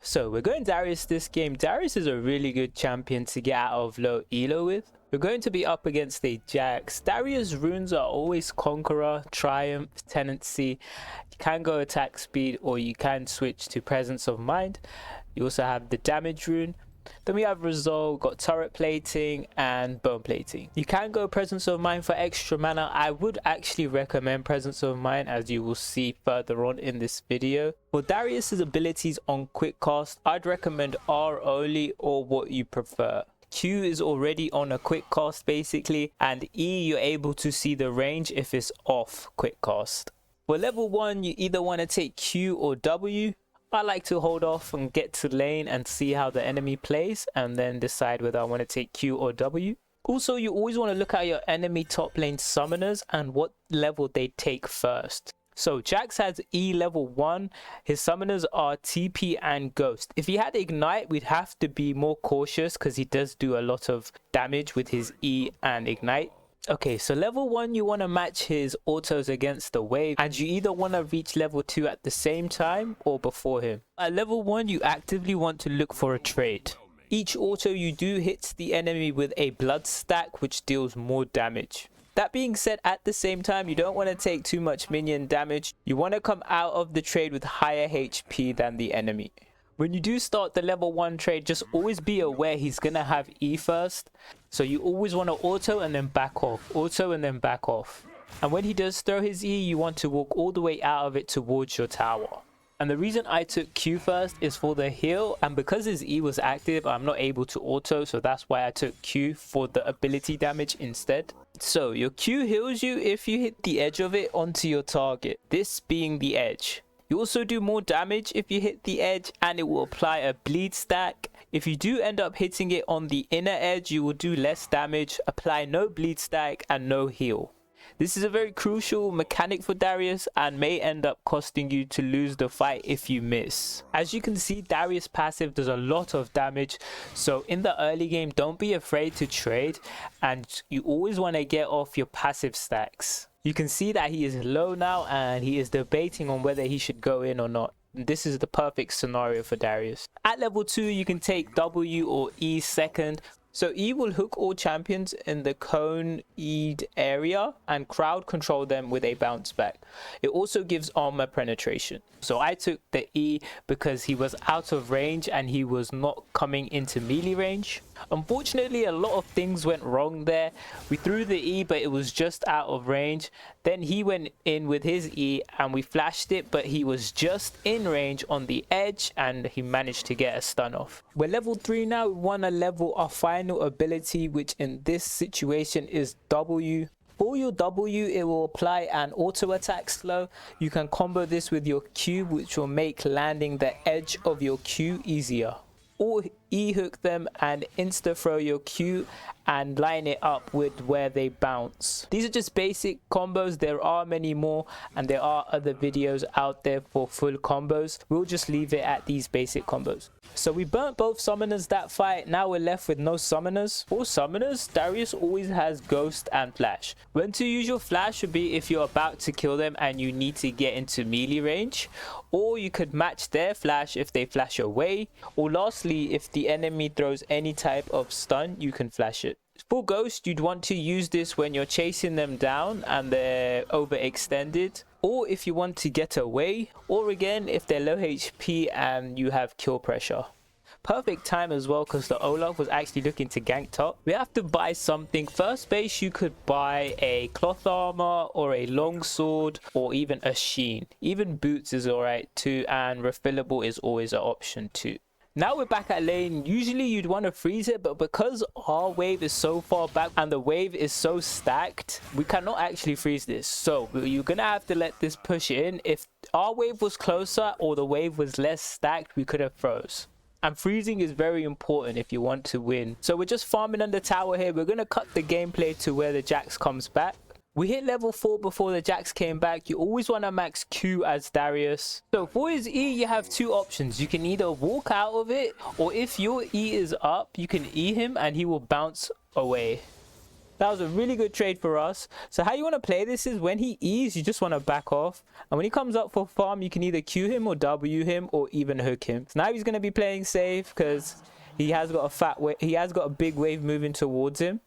So we're going Darius this game. Darius is a really good champion to get out of low elo with. We're going to be up against a Jax. Darius runes are always Conqueror, Triumph, Tenancy. You can go attack speed or you can switch to Presence of Mind. You also have the damage rune. Then we have Resolve, got turret plating and bone plating. You can go Presence of Mind for extra mana. I would actually recommend Presence of Mind, as you will see further on in this video. For Darius's abilities on quick cast, I'd recommend R only or what you prefer. Q is already on a quick cast basically, and E you're able to see the range if it's off quick cast. For level 1 you either want to take Q or W. I like to hold off and get to lane and see how the enemy plays and then decide whether I want to take Q or W. Also, you always want to look at your enemy top lane summoners and what level they take first. So Jax has E level 1, his summoners are TP and Ghost. If he had Ignite, we'd have to be more cautious because he does do a lot of damage with his E and Ignite. Okay, so level 1 you want to match his autos against the wave, and you either want to reach level 2 at the same time or before him. At level 1 you actively want to look for a trade. Each auto you do hits the enemy with a blood stack which deals more damage. That being said, at the same time you don't want to take too much minion damage. You want to come out of the trade with higher HP than the enemy. When you do start the level 1 trade, just always be aware he's going to have E first. So you always want to auto and then back off. Auto and then back off. And when he does throw his E, you want to walk all the way out of it towards your tower. And the reason I took Q first is for the heal. And because his E was active, I'm not able to auto. So that's why I took Q for the ability damage instead. So your Q heals you if you hit the edge of it onto your target. This being the edge. You also do more damage if you hit the edge, and it will apply a bleed stack. If you do end up hitting it on the inner edge, you will do less damage, apply no bleed stack and no heal. This is a very crucial mechanic for Darius and may end up costing you to lose the fight if you miss. As you can see, Darius passive does a lot of damage, so in the early game don't be afraid to trade, and you always want to get off your passive stacks. You can see that he is low now and he is debating on whether he should go in or not. This is the perfect scenario for Darius. At level 2 you can take W or E second. So E will hook all champions in the cone E'd area and crowd control them with a bounce back. It also gives armor penetration. So I took the E because he was out of range and he was not coming into melee range. Unfortunately, a lot of things went wrong there. We threw the E but it was just out of range. Then he went in with his E and we flashed it, but he was just in range on the edge and he managed to get a stun off. We're level 3 now. We want to level our final ability, which in this situation is W. For your W, it will apply an auto attack slow. You can combo this with your Q, which will make landing the edge of your Q easier. Or E hook them and insta throw your Q and line it up with where they bounce. These are just basic combos. There are many more and there are other videos out there for full combos. We'll just leave it at these basic combos. So we burnt both summoners that fight. Now we're left with no summoners. For summoners, Darius always has Ghost and Flash. When to use your Flash would be if you're about to kill them and you need to get into melee range. Or you could match their Flash if they flash away. Or lastly, if the enemy throws any type of stun, you can flash it. For Ghost, you'd want to use this when you're chasing them down and they're overextended, or if you want to get away, or again if they're low HP and you have kill pressure. Perfect time as well because the Olaf was actually looking to gank top. We have to buy something. First base, you could buy a cloth armor or a long sword or even a sheen. Even boots is alright too, and refillable is always an option too. Now we're back at lane. Usually you'd want to freeze it, but because our wave is so far back and the wave is so stacked, we cannot actually freeze this. So you're gonna have to let this push in. If our wave was closer or the wave was less stacked, we could have froze. And freezing is very important if you want to win. So we're just farming on the tower here. We're gonna cut the gameplay to where the Jax comes back. We hit level 4 before the Jax came back. You always want to max Q as Darius. So for his E, you have two options. You can either walk out of it, or if your E is up, you can E him and he will bounce away. That was a really good trade for us. So how you want to play this is when he E's, you just want to back off. And when he comes up for farm, you can either Q him or W him or even hook him. So now he's going to be playing safe because he has got a he has got a big wave moving towards him.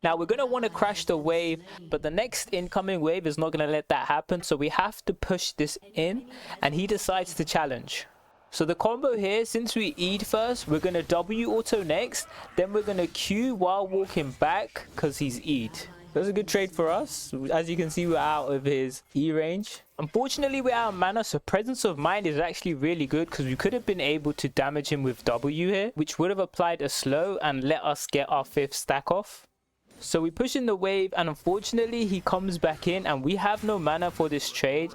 Now we're going to want to crash the wave, but the next incoming wave is not going to let that happen. So we have to push this in, and he decides to challenge. So the combo here, since we E'd first, we're going to W auto next. Then we're going to Q while walking back because he's E'd. That was a good trade for us. As you can see, we're out of his E range. Unfortunately, we're out of mana, so Presence of Mind is actually really good because we could have been able to damage him with W here, which would have applied a slow and let us get our 5th stack off. So we push in the wave, and unfortunately he comes back in and we have no mana for this trade,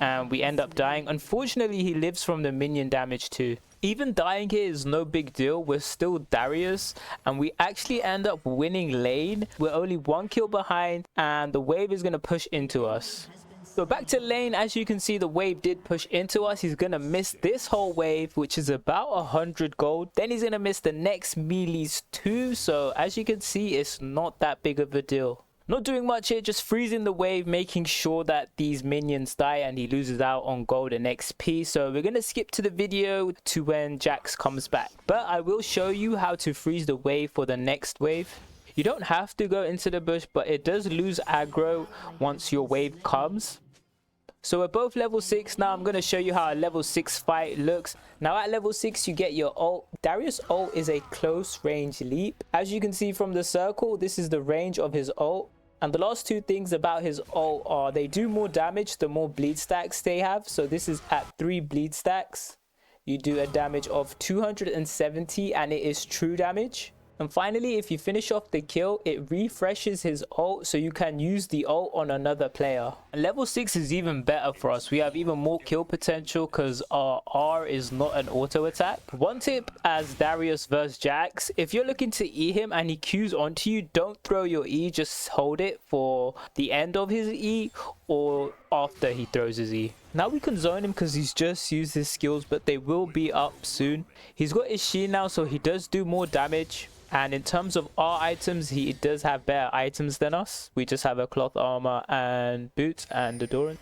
and we end up dying. Unfortunately, he lives from the minion damage too. Even dying here is no big deal. We're still Darius and we actually end up winning lane. We're only 1 kill behind and the wave is going to push into us. So back to lane, as you can see, the wave did push into us. He's going to miss this whole wave, which is about 100 gold. Then he's going to miss the next melees too. So as you can see, it's not that big of a deal. Not doing much here, just freezing the wave, making sure that these minions die and he loses out on gold and XP. So we're going to skip to the video to when Jax comes back. But I will show you how to freeze the wave for the next wave. You don't have to go into the bush, but it does lose aggro once your wave comes. So we're both level 6 now. I'm going to show you how a level 6 fight looks. Now at level 6 you get your ult. Darius' ult is a close range leap. As you can see from the circle, this is the range of his ult. And the last 2 things about his ult are they do more damage the more bleed stacks they have. So this is at 3 bleed stacks. You do a damage of 270 and it is true damage. And finally, if you finish off the kill, it refreshes his ult so you can use the ult on another player. And level 6 is even better for us. We have even more kill potential because our R is not an auto attack. One tip as Darius versus Jax, if you're looking to E him and he Qs onto you, don't throw your E, just hold it for the end of his E or after he throws his E. Now we can zone him because he's just used his skills, but they will be up soon. He's got his shield now, so he does do more damage. And in terms of our items, he does have better items than us. We just have a cloth armor and boots and endurance.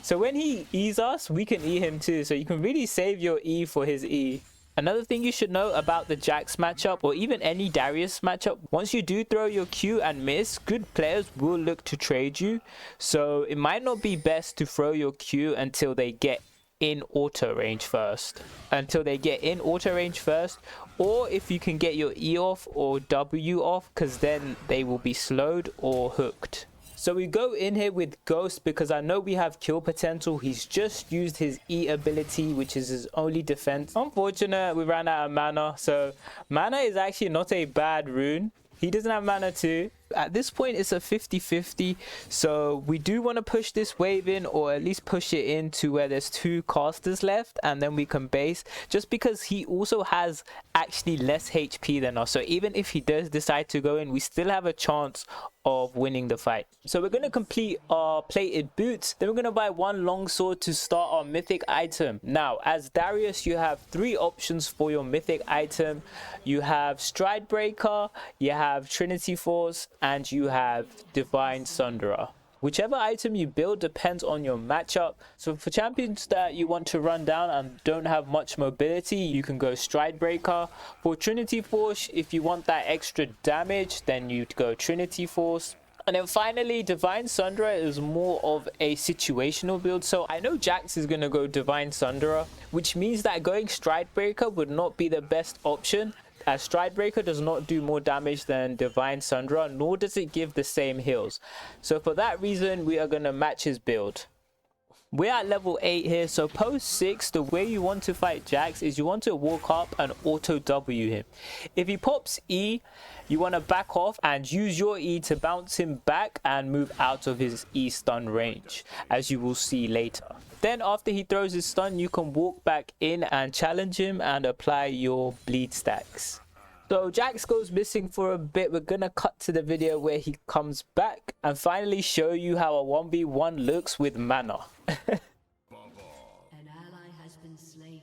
So when he E's us, we can E him too. So you can really save your E for his E. Another thing you should know about the Jax matchup or even any Darius matchup, once you do throw your Q and miss, good players will look to trade you. So it might not be best to throw your Q until they get in auto range first. Or if you can get your E off or W off, because then they will be slowed or hooked. So we go in here with Ghost because I know we have kill potential. He's just used his E ability, which is his only defense. Unfortunate, we ran out of mana. So mana is actually not a bad rune. He doesn't have mana too. At this point, it's a 50-50. So we do want to push this wave in, or at least push it in to where there's 2 casters left. And then we can base, just because he also has actually less HP than us. So even if he does decide to go in, we still have a chance of winning the fight. So we're going to complete our plated boots. Then we're going to buy 1 longsword to start our mythic item. Now, as Darius, you have 3 options for your mythic item. You have Stride Breaker, you have Trinity Force, and you have Divine Sunderer. Whichever item you build depends on your matchup. So for champions that you want to run down and don't have much mobility, you can go Stride Breaker. For Trinity Force, if you want that extra damage, then you'd go Trinity Force. And then finally, Divine Sunderer is more of a situational build. So I know Jax is going to go Divine Sunderer, which means that going Stride Breaker would not be the best option, as Stride Breaker does not do more damage than Divine Sunderer, nor does it give the same heals. So for that reason, we are going to match his build. We're at level 8 here, so post 6, the way you want to fight Jax is you want to walk up and auto W him. If he pops E, you want to back off and use your E to bounce him back and move out of his E stun range, as you will see later. Then after he throws his stun, you can walk back in and challenge him and apply your bleed stacks. So Jax goes missing for a bit. We're gonna cut to the video where he comes back and finally show you how a 1v1 looks with mana. An ally has been slain.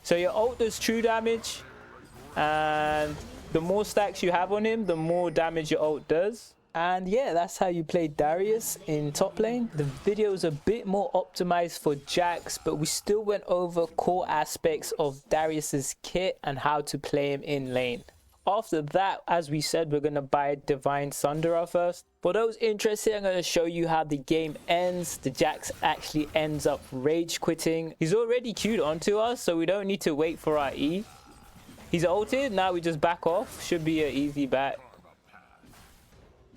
So your ult does true damage, and the more stacks you have on him, the more damage your ult does. And yeah, that's how you play Darius in top lane. The video is a bit more optimized for Jax, but we still went over core aspects of Darius's kit and how to play him in lane. After that, as we said, we're going to buy Divine Sunderer first. For those interested, I'm going to show you how the game ends. The Jax actually ends up rage quitting. He's already queued onto us, so we don't need to wait for our E. He's ulted, now we just back off. Should be an easy back.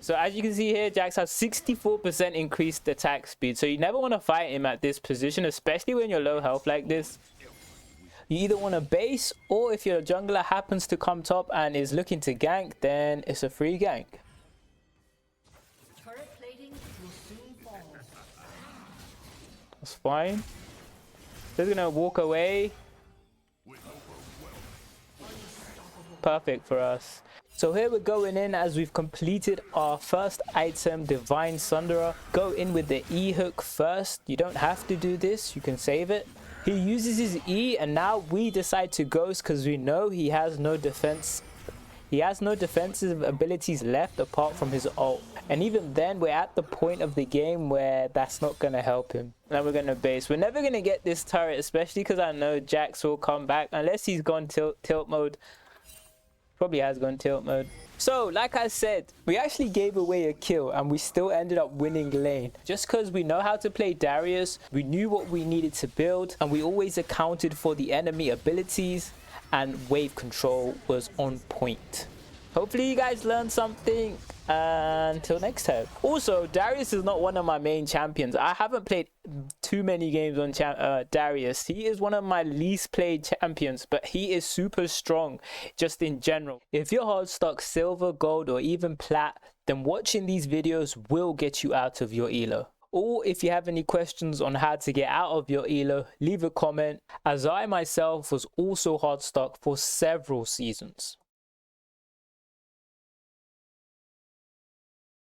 So as you can see here, Jax has 64% increased attack speed. So you never want to fight him at this position, especially when you're low health like this. You either want to base, or if your jungler happens to come top and is looking to gank, then it's a free gank. That's fine. They're gonna walk away. Perfect for us. So here we're going in as we've completed our first item, Divine Sunderer. Go in with the E hook first. You don't have to do this, you can save it. He uses his E, and now we decide to ghost because we know he has no defense. He has no defensive abilities left apart from his ult. And even then, we're at the point of the game where that's not going to help him. Now we're going to base. We're never going to get this turret, especially because I know Jax will come back unless he's gone tilt mode. Probably has gone tilt mode. So like I said, we actually gave away a kill and we still ended up winning lane. Just because we know how to play Darius, we knew what we needed to build, and we always accounted for the enemy abilities, and wave control was on point. Hopefully you guys learned something. Until next time. Also, Darius is not one of my main champions. I haven't played too many games on Darius. He is one of my least played champions, but he is super strong just in general. If you're hard stock silver, gold, or even plat, then watching these videos will get you out of your elo. Or if you have any questions on how to get out of your elo, leave a comment, as I myself was also hard stock for several seasons.